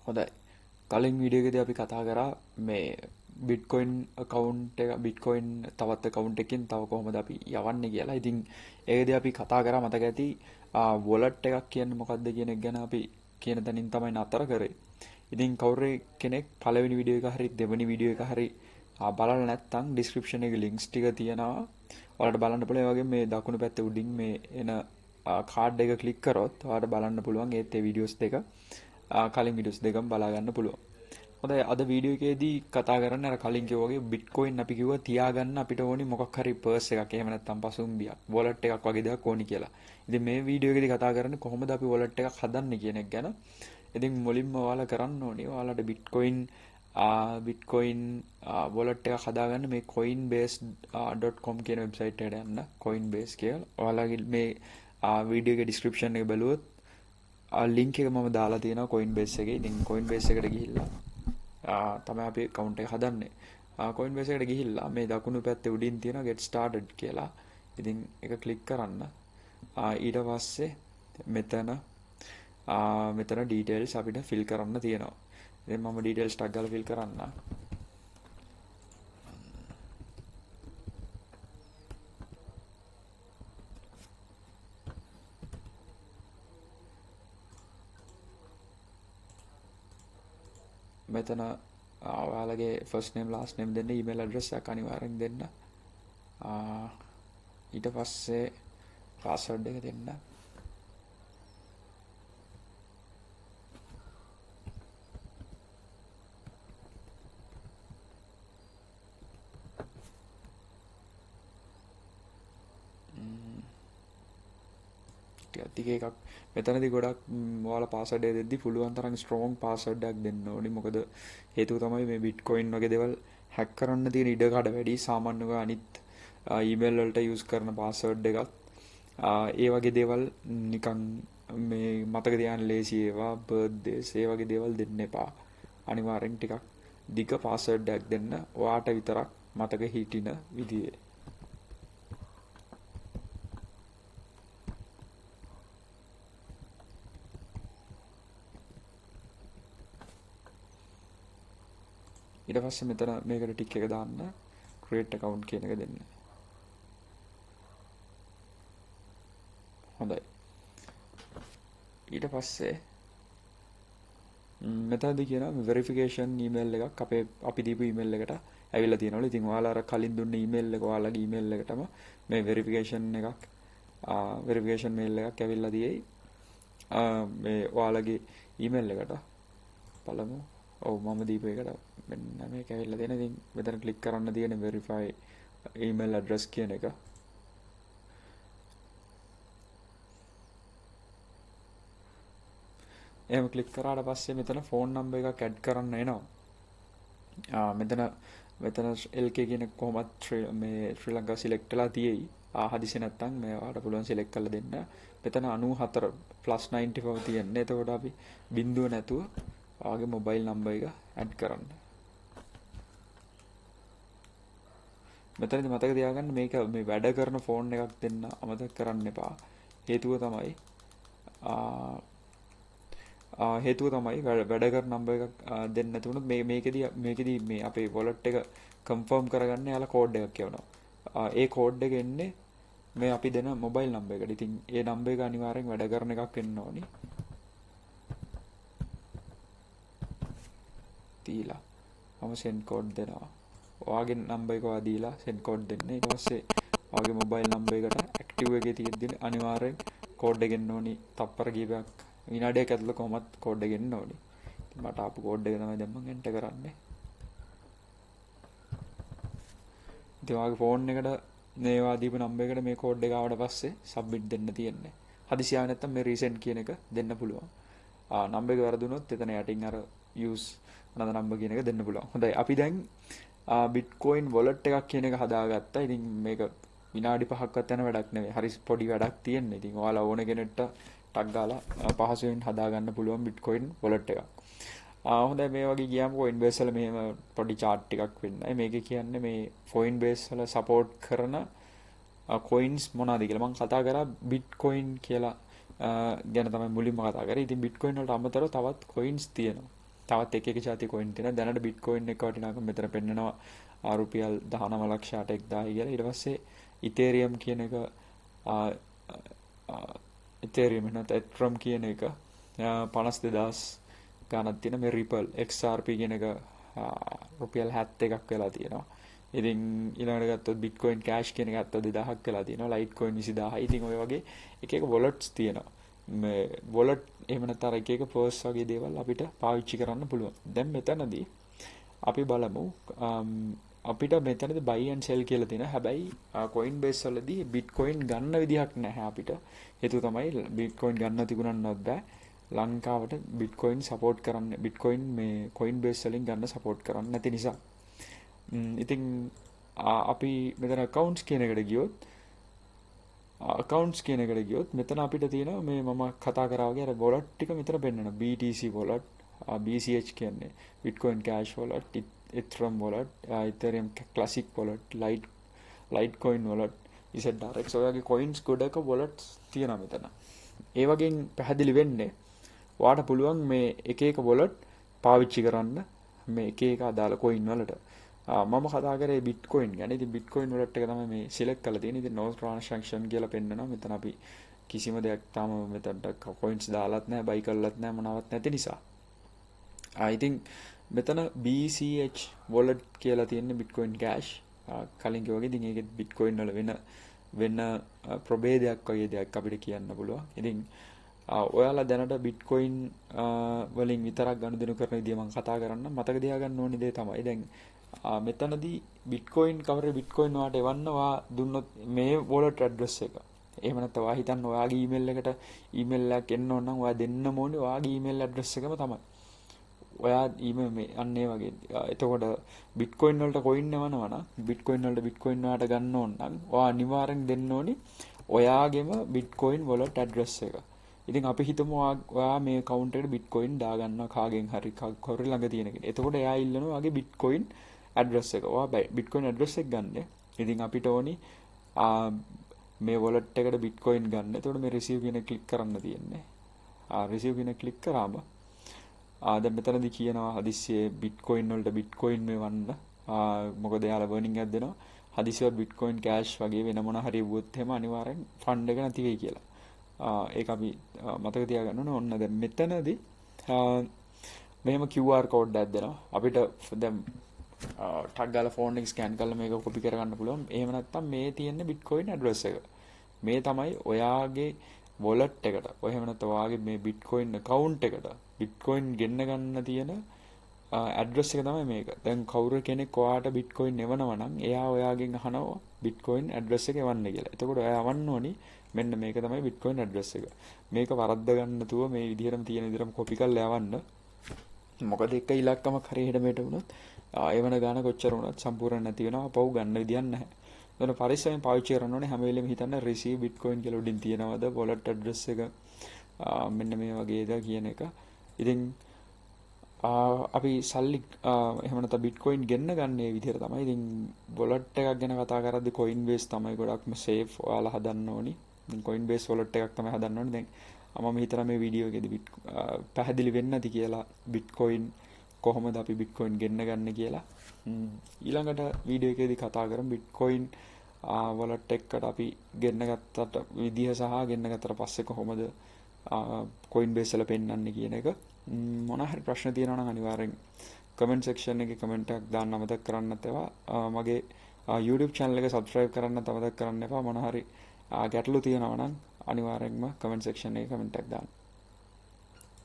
හොඳයි. කලින් වීඩියෝ එකේදී අපි කතා කරා මේ Bitcoin account එක Bitcoin තවත් account එකකින් තව කොහොමද අපි යවන්නේ කියලා. ඉතින් ඒකදී අපි කතා කරා මතක ඇති wallet එකක් කියන්නේ මොකක්ද කියන එක ගැන අපි කියන තැනින් තමයි නතර කරේ. ඉතින් කවුරු කෙනෙක් පළවෙනි වීඩියෝ එක හරි දෙවෙනි වීඩියෝ එක හරි බලලා නැත්නම් description එකේ links ටික තියෙනවා. ඔයාලට බලන්න පුළුවන්. ඒ වගේම මේ දකුණු පැත්තේ උඩින් මේ එන කාඩ් එක ක්ලික් කරොත් ඔයාලට බලන්න පුළුවන් ඒත් ඒ වීඩියෝස් දෙක කලින් වීඩියෝස් දෙකම බලා ගන්න පුළුවන්. හොඳයි අද වීඩියෝ එකේදී කතා කරන්නේ අර කලින් කිව්වා වගේ Bitcoin අපි කිව්වා තියාගන්න අපිට ඕනි මොකක් හරි පර්ස් එකක් එහෙම නැත්නම් පසුම්බියක් wallet එකක් වගේ දෙයක් ඕනි කියලා. ඉතින් මේ වීඩියෝ එකේදී කතා කරන්නේ කොහොමද අපි wallet එකක් හදන්නේ කියන එක ගැන. ඉතින් මුලින්ම ඔයාලා කරන්න ඕනේ ඔයාලට Bitcoin wallet එකක් හදාගන්න මේ coinbase.com කියන වෙබ්සයිට් එකට යන්න. Coinbase කියලා. ඔයාලගේ මේ වීඩියෝ එකේ description එක බලුවොත් ලින්ක් එක මම දාලා තියෙනවා Coinbase එකේ. ඉතින් Coinbase එකට ගිහිල්ලා තමයි අපි account එක හදන්නේ. Coinbase එකට ගිහිල්ලා මේ දකුණු පැත්තේ උඩින් තියෙනවා get started කියලා. ඉතින් ඒක ක්ලික් කරන්න. ඊට පස්සේ මෙතන details අපිට fill කරන්න තියෙනවා. ඉතින් මම details ටක් ගාලා fill කරන්න. මෙතන ඔයාලගේ first name last name දෙන්න email address එක අනිවාර්යෙන් දෙන්න. ඊට පස්සේ password එක දෙන්න. ටික එකක් මෙතනදී ගොඩක් ඔයාලා password එක දෙද්දි පුළුවන් තරම් strong password එකක් දෙන්න ඕනේ. මොකද හේතුව තමයි මේ Bitcoin වගේ දේවල් hack කරන්න තියෙන ඉඩ කඩ වැඩි. සාමාන්‍යව අනිත් email වලට use කරන password එකත් ඒ වගේ දේවල් නිකන් මේ මතක තියාගන්න ලේසි ඒවා birthdays ඒ වගේ දේවල් දෙන්න එපා. අනිවාර්යෙන් ටිකක් දිග password එකක් දෙන්න. ඔයාට විතරක් මතක හිටින විදිහේ. ඊට පස්සේ මෙතන මේකට ටික් එක දාන්න create account කියන එක දෙන්න. හොඳයි. ඊට පස්සේ මෙතනදී කියනවා verification email එකක් අපි දීපු email එකට ඇවිල්ලා තියෙනවලු. ඉතින් ඔයාලා අර කලින් දුන්න email එක ඔයාලගේ email එකටම මේ verification mail එකක් ඇවිල්ලා තියෙයි. මේ ඔයාලගේ email එකට බලමු. ඔව් මම දීපු එකට මෙන්න මේක ඇවිල්ලා තියෙන. ඉතින් මෙතන ක්ලික් කරන්න තියෙන verify email address කියන එක. එහෙම ක්ලික් කරාට පස්සේ මෙතන phone number එකක් add කරන්න එනවා. මෙතන LK කියන කොහොමත් මේ ශ්‍රී ලංකා select වෙලා තියෙයි. හදිසි නැත්තම් මේ ඔයාලට පුළුවන් select කරලා දෙන්න. මෙතන 94 +94 තියෙන්නේ. එතකොට අපි බිඳුව නැතුව ඔයාගේ mobile number එක add කරන්න. මෙතනදී මතක තියාගන්න මේක මේ වැඩ කරන ෆෝන් එකක් දෙන්න අමතක කරන්න එපා. හේතුව තමයි වැඩ කරන නම්බර් එකක් දෙන්න නැති වුණොත් මේකෙදී මේ අපේ wallet එක confirm කරගන්න යාලා කෝඩ් එකක් යවනවා. ඒ කෝඩ් එක එන්නේ මේ අපි දෙන mobile number එකට. ඉතින් ඒ නම්බර් එක අනිවාර්යෙන් වැඩ කරන එකක් වෙන්න ඕනි. දීලා මම send code දෙනවා. ඔයාගේ නම්බර් එක ඔයා දීලා send code දෙන්න. ඊට පස්සේ ඔයාගේ mobile number එකට active එකේ තියෙද්දි අනිවාර්යෙන් code එක එන්න ඕනි. තප්පර කීපයක් විනාඩියක් ඇතුළත කොහොමත් code එක එන්න ඕනි. මට ආපු code එක තමයි දැන් මම enter කරන්නේ. ඉතින් ඔයාගේ phone එකට මේවා දීපු number එකට මේ code එක ආවට පස්සේ submit දෙන්න තියෙන්නේ. හදිසි ආව නැත්නම් මේ resend කියන එක දෙන්න පුළුවන්. number එක වැරදුනොත් එතන යටින් අර use another number කියන එක දෙන්න පුළුවන්. හොඳයි අපි දැන් Bitcoin wallet එකක් කියන එක හදාගත්තා. ඉතින් මේක විනාඩි 5ක්වත් යන වැඩක් නෙවෙයි. හරි පොඩි වැඩක් තියෙන්නේ. ඉතින් ඔයාලා ඕන කෙනෙක්ට ටක් ගාලා පහසුවෙන් හදාගන්න පුළුවන් Bitcoin wallet එකක්. හොඳයි මේ වගේ ගියාම Coinbase වල මෙහෙම පොඩි chart ටිකක් වෙන්නයි. මේකේ කියන්නේ මේ Coinbase වල support කරන coins මොනවාද කියලා. මම කතා කරා Bitcoin කියලා ගැන තමයි මුලින්ම කතා කරේ. ඉතින් Bitcoin වලට අමතරව තවත් coins තියෙනවා. තවත් එක જાති කොයින් තියෙනවා. දැනට බිට්කොයින් එක වටිනාකම මෙතන පෙන්නනවා රුපියල් 19,08,000 කියලා. ඊට පස්සේ ඉතේරියම් කියන එක ඉතේරියම් නැත්නම් එත්‍රම් කියන එක 52,000 ගණන් තියෙන. මේ රිපල් XRP කියන එක රුපියල් 71ක් වෙලා තියෙනවා. ඉතින් ඊළඟට ගත්තොත් බිට්කොයින් කෑෂ් කියන එක 72,000ක් වෙලා තියෙනවා. ලයිට්කොයින් 20000. ඉතින් ඔය වගේ එක වොලට්ස් තියෙනවා. මේ වොලට් එහෙම නැත්නම් එක පර්ස් වගේ දේවල් අපිට පාවිච්චි කරන්න පුළුවන්. දැන් මෙතනදී අපි බලමු අපිට මෙතනදී buy and sell කියලා තියෙනවා. හැබැයි Coinbase වලදී Bitcoin ගන්න විදිහක් නැහැ අපිට. හේතුව තමයි Bitcoin ගන්න තිබුණාවත් බෑ. ලංකාවට Bitcoin support කරන්න Bitcoin මේ Coinbase වලින් ගන්න support කරන්න නැති නිසා. ඉතින් අපි මෙතන accounts කියන එකට ගියොත් මෙතන අපිට තියෙනවා මේ මම කතා කරා වගේ අර wallet ටික මෙතන පෙන්නනවා. BTC wallet, BCH කියන්නේ Bitcoin Cash wallet, Ethereum wallet, Ethereum Classic wallet, Litecoin wallet, EZRX ඔයගේ coins ගොඩක wallets තියෙනවා මෙතන. ඒ වගේ පැහැදිලි වෙන්නේ ඔයාට පුළුවන් මේ එක wallet පාවිච්චි කරන්න මේ එක අදාළ coin වලට. මම කතා කරේ Bitcoin ගැන. ඉතින් Bitcoin wallet එක තමයි මේ select කරලා තියෙන්නේ. ඉතින් no transaction කියලා පෙන්නනවා. මෙතන අපි කිසිම දෙයක් තාම මෙතනට coins දාලත් නැහැ, buy කරලත් නැහැ, මොනවත් නැති නිසා. ඉතින් මෙතන BCH wallet කියලා තියෙන්නේ Bitcoin Cash. කලින් කිව්වා වගේ ඉතින් ඒකෙත් Bitcoin වල වෙන ප්‍රභේදයක් වගේ දෙයක් අපිට කියන්න පුළුවන්. ඉතින් ඔයාලා දැනට Bitcoin වලින් විතරක් ගනුදෙනු කරන විදිය මම කතා කරන්න මතක තියාගන්න ඕනි දේ තමයි. දැන් මෙතනදී Bitcoin කවරේ Bitcoin වාට එවන්න වා දුන්නොත් මේ wallet address එක. එහෙම නැත්නම් ඔයා හිතන්න ඔයාගේ email එකට email එකක් එන්න ඕන නම් ඔයා දෙන්නම ඕනේ ඔයාගේ email address එකම තමයි. ඔයා email මේ අන්න ඒ වගේ. එතකොට Bitcoin වලට coin එවනවා නම් Bitcoin වලට Bitcoin වාට ගන්න ඕන නම් ඔයා අනිවාර්යෙන් දෙන්න ඕනේ ඔයාගේම Bitcoin wallet address එක. ඉතින් අපි හිතමු ඔයා මේ account එකට Bitcoin දාගන්නවා කාගෙන් හරි කවුරු ළඟ තියෙන කෙනෙක්. එතකොට එයා ඉල්ලනවා ඔයාගේ Bitcoin address එක. ඔයා Bitcoin address එක ගන්න. ඉතින් අපිට ඕනි මේ wallet එකට Bitcoin ගන්න. එතකොට මේ receive කියන click කරන්න තියෙන්නේ. receive කියන click කරාම දැන් මෙතනදී කියනවා හදිස්සියේ Bitcoin වලට Bitcoin මෙවන්න. මොකද එයාලා warning එකක් දෙනවා. හදිස්සියට Bitcoin cash වගේ වෙන මොන හරි වුවොත් එහෙම අනිවාර්යෙන් fund එක නැති වෙයි කියලා. ඒක අපි මතක තියාගන්න ඕනේ. ඔන්න දැන් මෙතනදී මෙහෙම QR code එකක් දෙනවා. අපිට දැන් ටග් ගාලා ෆෝන් එක ස්කෑන් කරලා මේක කොපි කරගන්න පුළුවන්. එහෙම නැත්නම් මේ තියෙන Bitcoin address එක. මේ තමයි ඔයාගේ wallet එකට. එහෙම නැත්නම් ඔයාගේ මේ Bitcoin account එකට Bitcoin ගෙන්න ගන්න තියෙන address එක තමයි මේක. දැන් කවුරු කෙනෙක් ඔයාට Bitcoin එවනවා නම් එයා ඔයාගෙන් අහනවා Bitcoin address එක එවන්න කියලා. එතකොට ඔයා යවන්න ඕනි මෙන්න මේක තමයි Bitcoin address එක. මේක වරද්ද ගන්න නැතුව මේ විදිහටම තියෙන විදිහටම කොපි කරලා යවන්න. මොකද එක ඉලක්කමක් හරිය හෙට මෙහෙට වුණොත් එවන ගාන කොච්චර වුණත් සම්පූර්ණ නැති වෙනවා. පව් ගන්න විදියක් නැහැ. එතන පරිස්සමෙන් පාවිච්චි කරන්න ඕනේ. හැම වෙලෙම හිතන්න receive Bitcoin කියලා උඩින් තියෙනවද wallet address එක මෙන්න මේ වගේද කියන එක. ඉතින් අපි සල්ලි එහෙම නැත්නම් Bitcoin ගෙන්න ගන්න මේ විදිහට තමයි. ඉතින් wallet එකක් ගැන කතා කරද්දී Coinbase තමයි ගොඩක්ම safe. ඔයාලා හදන්න ඕනි. ඉතින් Coinbase wallet එකක් තමයි හදන්න ඕනි. දැන් මම හිතනවා මේ වීඩියෝ එකේදී පැහැදිලි වෙන්නේ නැති කියලා Bitcoin කොහොමද අපි Bitcoin ගෙන්න ගන්න කියලා. ඊළඟට වීඩියෝ එකේදී කතා කරමු Bitcoin wallet එකට අපි ගෙන්න ගත්තට විදිහ සහ ගෙන්න ගත්තට පස්සේ කොහොමද Coinbase වල පෙන්වන්නේ කියන එක. මොන හරි ප්‍රශ්න තියෙනවා නම් අනිවාර්යෙන් comment section එකේ comment එකක් දාන්න අමතක කරන්නත් එපා. මගේ YouTube channel එක subscribe කරන්නත් අමතක කරන්න එපා. මොන හරි ගැටලු තියෙනවා නම් අනිවාර්යෙන්ම comment section එකේ comment එකක් දාන්න.